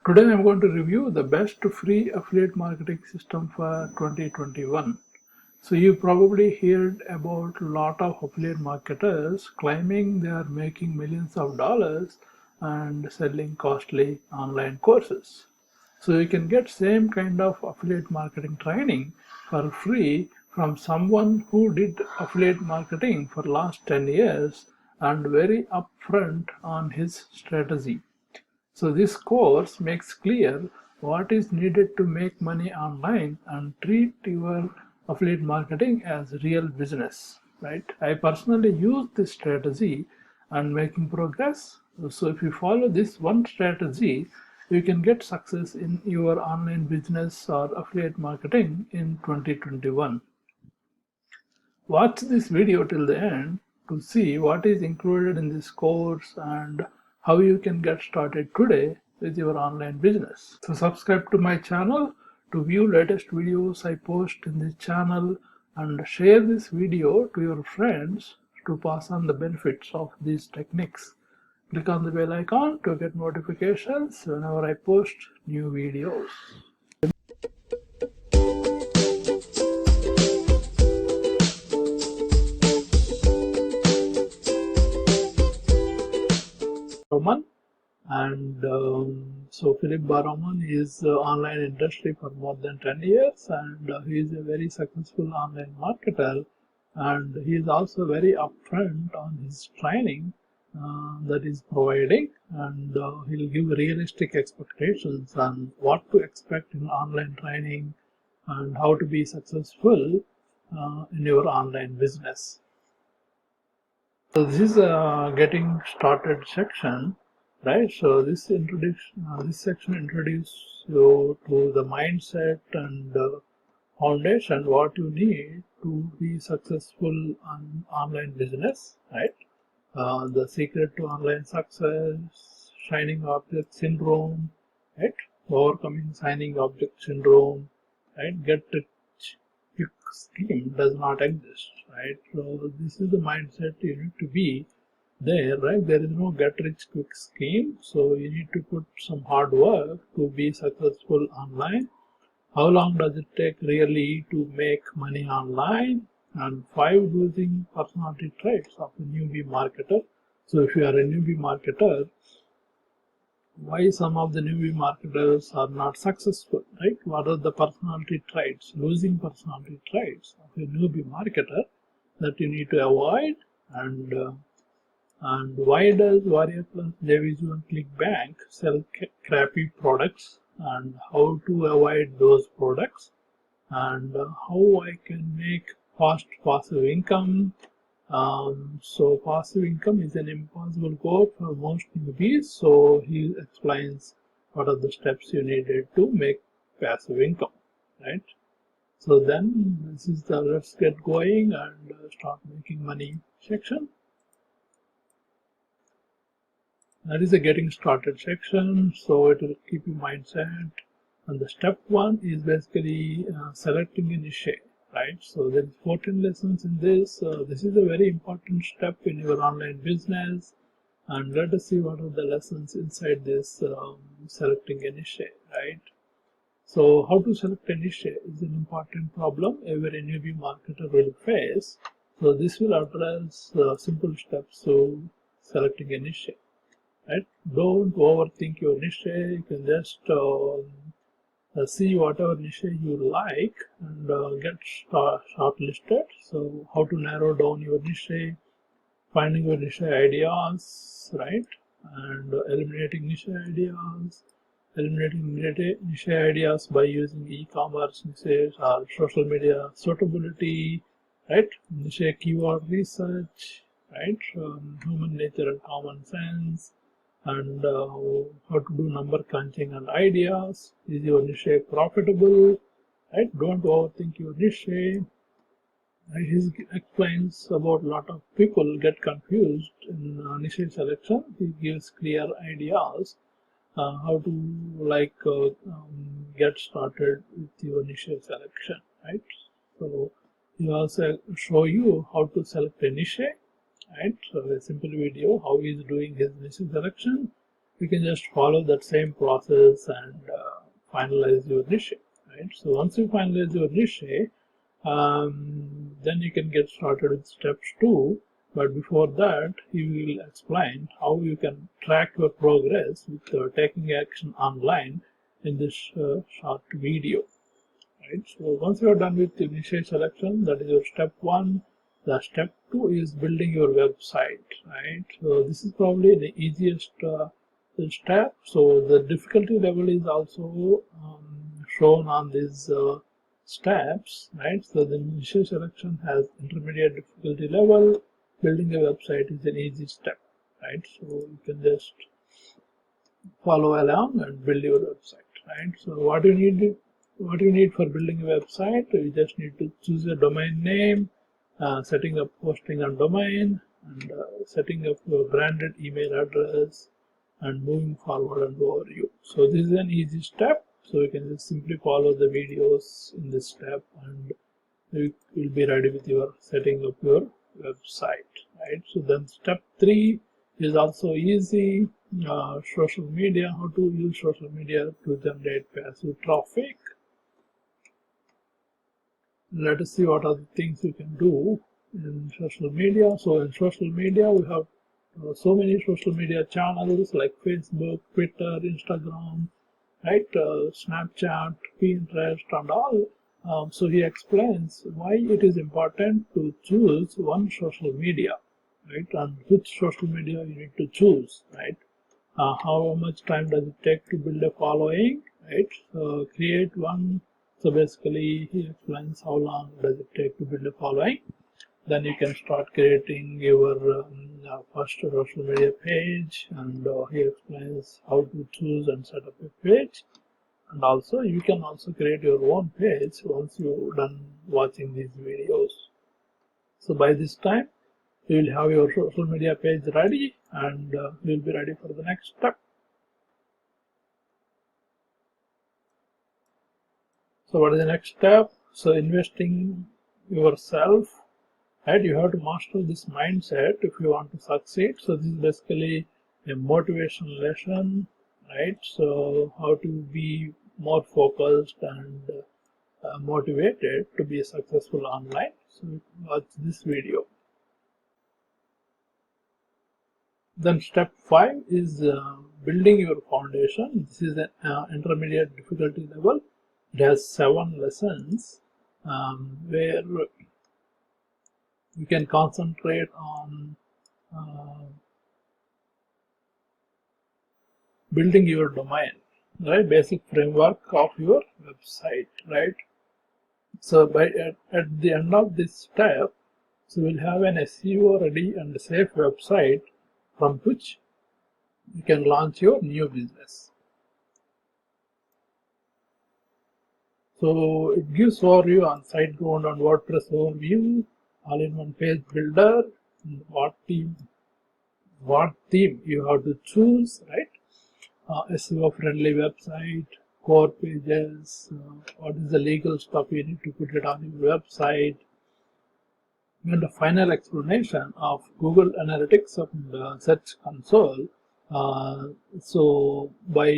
Today I'm going to review the best free affiliate marketing system for 2021. So you probably heard about a lot of affiliate marketers claiming they are making millions of dollars and selling costly online courses. So you can get same kind of affiliate marketing training for free from someone who did affiliate marketing for last 10 years and very upfront on his strategy. So this course makes clear what is needed to make money online and treat your affiliate marketing as real business, right? I personally use this strategy and making progress. So if you follow this one strategy, you can get success in your online business or affiliate marketing in 2021. Watch this video till the end to see what is included in this course and how you can get started today with your online business. So subscribe to my channel to view latest videos I post in this channel and share this video to your friends to pass on the benefits of these techniques. Click on the bell icon to get notifications whenever I post new videos. Roman. And so Philip Baroman is online industry for more than 10 years, and he is a very successful online marketer, and he is also very upfront on his training that he's providing, and he'll give realistic expectations on what to expect in online training and how to be successful in your online business. So this is a getting started section, right? So this section introduces you to the mindset and foundation what you need to be successful on online business, right? The secret to online success, shining object syndrome, right? Overcoming shining object syndrome, right? Get rich quick scheme does not exist, right? So this is the mindset you need to be there, right? There is no get rich quick scheme, so you need to put some hard work to be successful online. How long does it take really to make money online? And 5 losing personality traits of a newbie marketer. So if you are a newbie marketer, why some of the newbie marketers are not successful, right? What are the personality traits, losing personality traits of a newbie marketer that you need to avoid? And why does Warrior Plus, JVZoo and ClickBank sell crappy products, and how to avoid those products, and how I can make fast passive income. So passive income is an impossible goal for most newbies. So he explains what are the steps you needed to make passive income, right? So then this is the let's get going and start making money section. That is a getting started section, so it will keep you mindset. And the step 1 is basically selecting a niche, right? So there is 14 lessons in this. This is a very important step in your online business. And let us see what are the lessons inside this selecting a niche, right? So how to select a niche is an important problem every newbie marketer will face. So this will address simple steps to selecting a niche. Right? Don't overthink your niche. You can just see whatever niche you like and get shortlisted. So how to narrow down your niche, finding your niche ideas, right? And eliminating niche ideas, niche ideas by using e-commerce niches or social media suitability, right? Niche keyword research, right? Human nature and common sense, and how to do number crunching and ideas. Is your niche profitable, right? Don't overthink your niche. Right? He explains about a lot of people get confused in niche selection. He gives clear ideas how to get started with your niche selection, right? So he also show you how to select a niche, right? So a simple video how he is doing his niche selection, you can just follow that same process and finalize your niche, right? So once you finalize your niche, then you can get started with steps 2. But before that, he will explain how you can track your progress with taking action online in this short video. Right. So once you are done with the niche selection, that is your step 1. The step 2 is building your website. Right. So this is probably the easiest step. So the difficulty level is also shown on these steps. Right. So the niche selection has intermediate difficulty level. Building a website is an easy step. Right. So you can just follow along and build your website. Right. So what you need for building a website, you just need to choose a domain name, setting up hosting and domain, and setting up your branded email address, and moving forward and overview. So this is an easy step. So you can just simply follow the videos in this step, and you will be ready with your setting up your website. Right. So then step 3 is also easy. Social media, how to use social media to generate passive traffic. Let us see what are the things you can do in social media. So in social media, we have so many social media channels like Facebook, Twitter, Instagram, right, Snapchat, Pinterest, and all. So he explains why it is important to choose one social media, right, and which social media you need to choose, right. How much time does it take to build a following, right? So create one. So basically, he explains how long does it take to build a following. Then you can start creating your first social media page, and he explains how to choose and set up a page. And also, you can also create your own page once you're done watching these videos. So by this time, you will have your social media page ready, and you'll be ready for the next step. So what is the next step? So investing yourself, right? You have to master this mindset if you want to succeed. So this is basically a motivation lesson, right? So how to be more focused and motivated to be successful online. So watch this video. Then step 5 is building your foundation. This is an intermediate difficulty level. It has 7 lessons where you can concentrate on building your domain, right? Basic framework of your website, right? So at the end of this step, so we'll have an SEO ready and safe website from which you can launch your new business. So it gives overview on SiteGround and WordPress overview, all-in-one page builder, what theme you have to choose, right? SEO friendly website, core pages, what is the legal stuff you need to put it on your website, and the final explanation of Google Analytics and Search Console. So by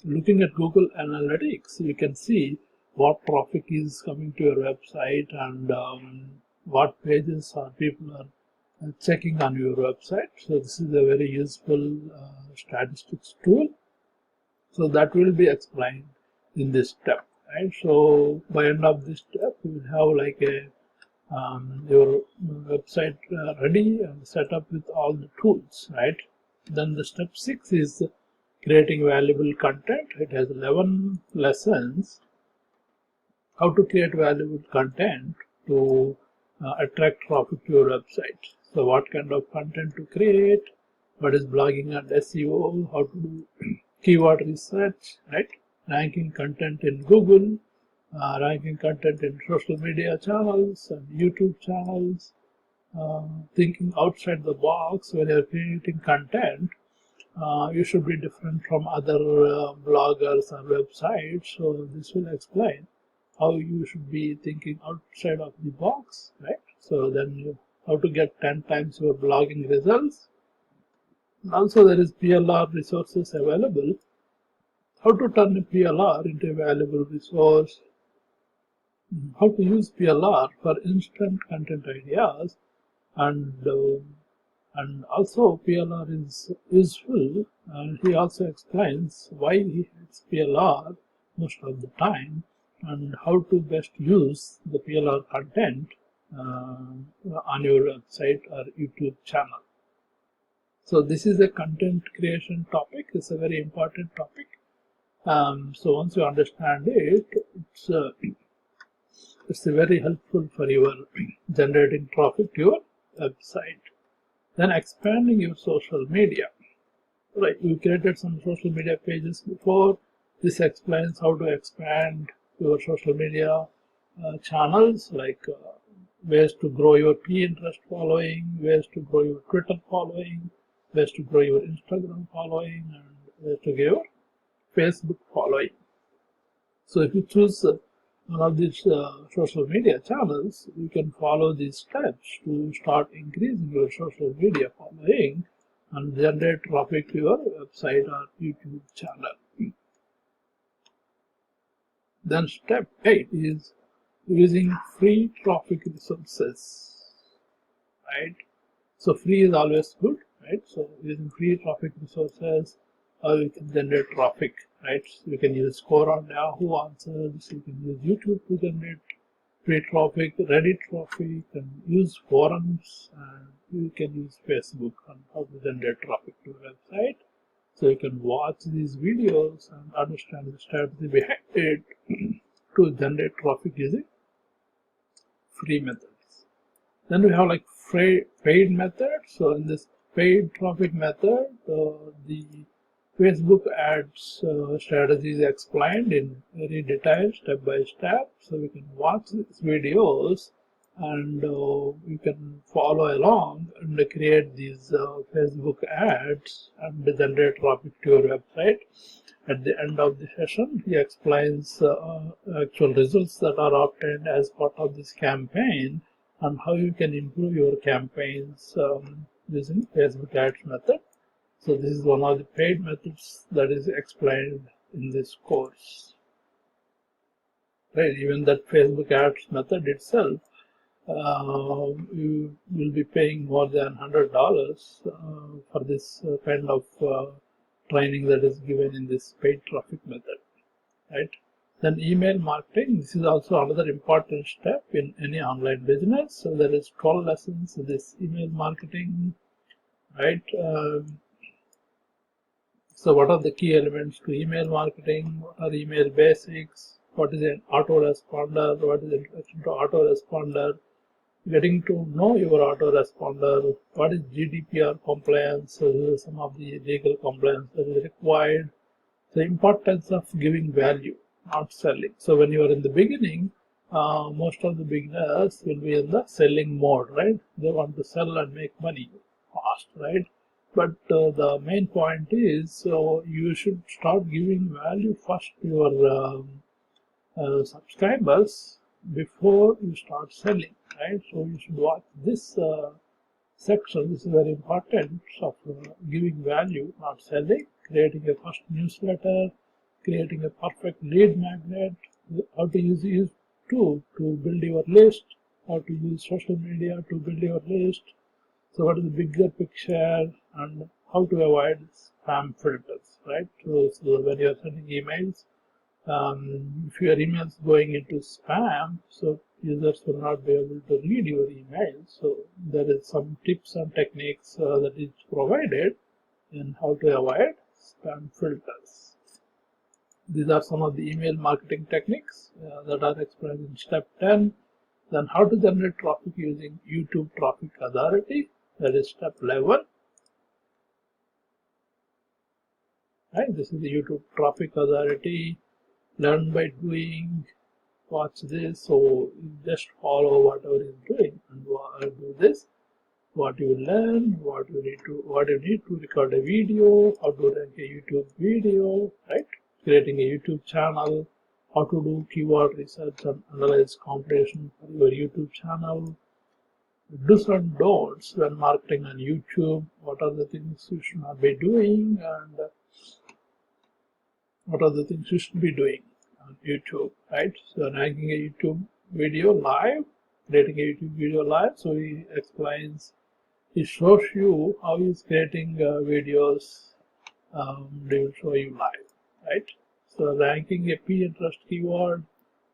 looking at Google Analytics, you can see what traffic is coming to your website and what pages people are checking on your website. So this is a very useful statistics tool. So that will be explained in this step, right? So by end of this step, you will have like a your website ready and set up with all the tools, right? Then the step 6 is creating valuable content. It has 11 lessons. How to create valuable content to attract traffic to your website. So what kind of content to create, what is blogging and SEO, how to do keyword research, right? Ranking content in Google, ranking content in social media channels and YouTube channels, thinking outside the box when you're creating content. You should be different from other bloggers or websites. So this will explain how you should be thinking outside of the box, right? So then you how to get 10 times your blogging results. Also, there is PLR resources available. How to turn a PLR into a valuable resource, how to use PLR for instant content ideas, and also PLR is useful, and he also explains why he hates PLR most of the time and how to best use the PLR content on your website or YouTube channel. So this is a content creation topic. It's a very important topic. So once you understand it, it's very helpful for your generating traffic to your website. Then expanding your social media. Right, we created some social media pages before. This explains how to expand your social media channels, like ways to grow your Pinterest following, ways to grow your Twitter following, ways to grow your Instagram following, and ways to grow your Facebook following. So if you choose one of these social media channels, you can follow these steps to start increasing your social media following and generate traffic to your website or YouTube channel. Then step 8 is using free traffic resources, right? So free is always good, right? So using free traffic resources, you can generate traffic, right? So you can use Quora, Yahoo Answers, you can use YouTube to generate free traffic, Reddit traffic, and use forums, and you can use Facebook on how to generate traffic to your website. So you can watch these videos and understand the strategy behind it to generate traffic using free methods. Then we have like paid method. So in this paid traffic method, the Facebook ads strategy is explained in very detailed step by step. So we can watch these videos and you can follow along and create these Facebook ads and generate traffic to your website. At the end of the session, he explains actual results that are obtained as part of this campaign and how you can improve your campaigns using Facebook ads method. So this is one of the paid methods that is explained in this course. Right, even that Facebook ads method itself, you will be paying more than $100 for this kind of training that is given in this paid traffic method, right? Then email marketing, this is also another important step in any online business. So there is 12 lessons in this email marketing, right? So what are the key elements to email marketing? What are email basics? What is an autoresponder? What is introduction to autoresponder? Getting to know your autoresponder. What is GDPR compliance? So some of the legal compliance that is required. The importance of giving value, not selling. So when you are in the beginning, most of the beginners will be in the selling mode, right? They want to sell and make money fast, right? But the main point is, so you should start giving value first to your subscribers before you start selling, right? So you should watch this section. This is very important of giving value, not selling, creating a first newsletter, creating a perfect lead magnet, how to use YouTube to build your list, how to use social media to build your list. So what is the bigger picture and how to avoid spam filters, right? So when you are sending emails, if your email is going into spam, so users will not be able to read your email. So there is some tips and techniques that is provided in how to avoid spam filters. These are some of the email marketing techniques that are explained in step 10. Then how to generate traffic using YouTube Traffic Authority, that is step 11. Right, this is the YouTube Traffic Authority. Learn by doing. Watch this. So just follow whatever is doing and do this. What you learn, what you need to record a video, how to rank a YouTube video, right? Creating a YouTube channel, how to do keyword research and analyze competition for your YouTube channel, do's and don'ts when marketing on YouTube, what are the things you should not be doing, and what are the things you should be doing on YouTube, right? So ranking a YouTube video live, creating a YouTube video live, so he explains, he shows you how he's creating videos, they will show you live, right? So ranking a Pinterest keyword,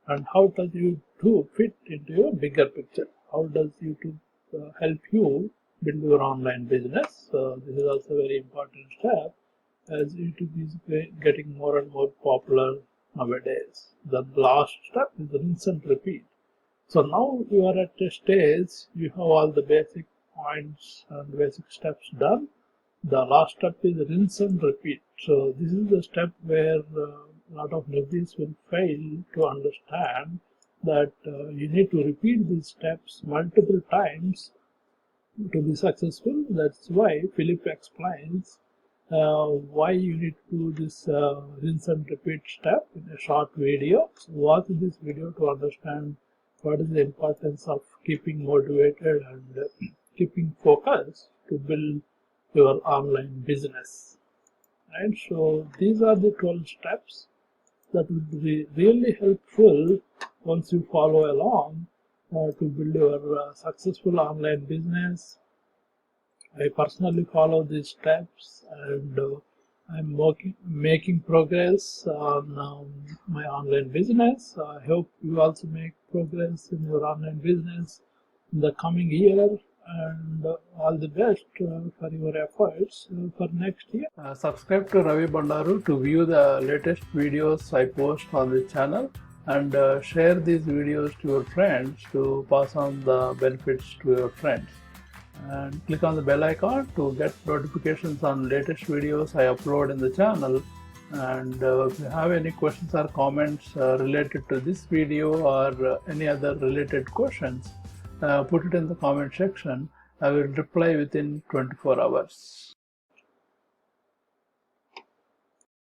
and how does YouTube fit into your bigger picture? How does YouTube help you build your online business? So this is also a very important step, as YouTube is getting more and more popular nowadays. The last step is rinse and repeat. So now you are at a stage, you have all the basic points and basic steps done. The last step is rinse and repeat. So this is the step where a lot of newbies will fail to understand that you need to repeat these steps multiple times to be successful. That's why Philip explains why you need to do this rinse and repeat step in a short video. So watch this video to understand what is the importance of keeping motivated and keeping focused to build your online business. Right? So these are the 12 steps that will be really helpful once you follow along to build your successful online business. I personally follow these steps, and I'm making progress on my online business. I hope you also make progress in your online business in the coming year, and all the best for your efforts for next year. Subscribe to Ravi Bandaru to view the latest videos I post on the channel, and share these videos to your friends to pass on the benefits to your friends. And click on the bell icon to get notifications on latest videos I upload in the channel. And if you have any questions or comments related to this video or any other related questions, put it in the comment section. I will reply within 24 hours.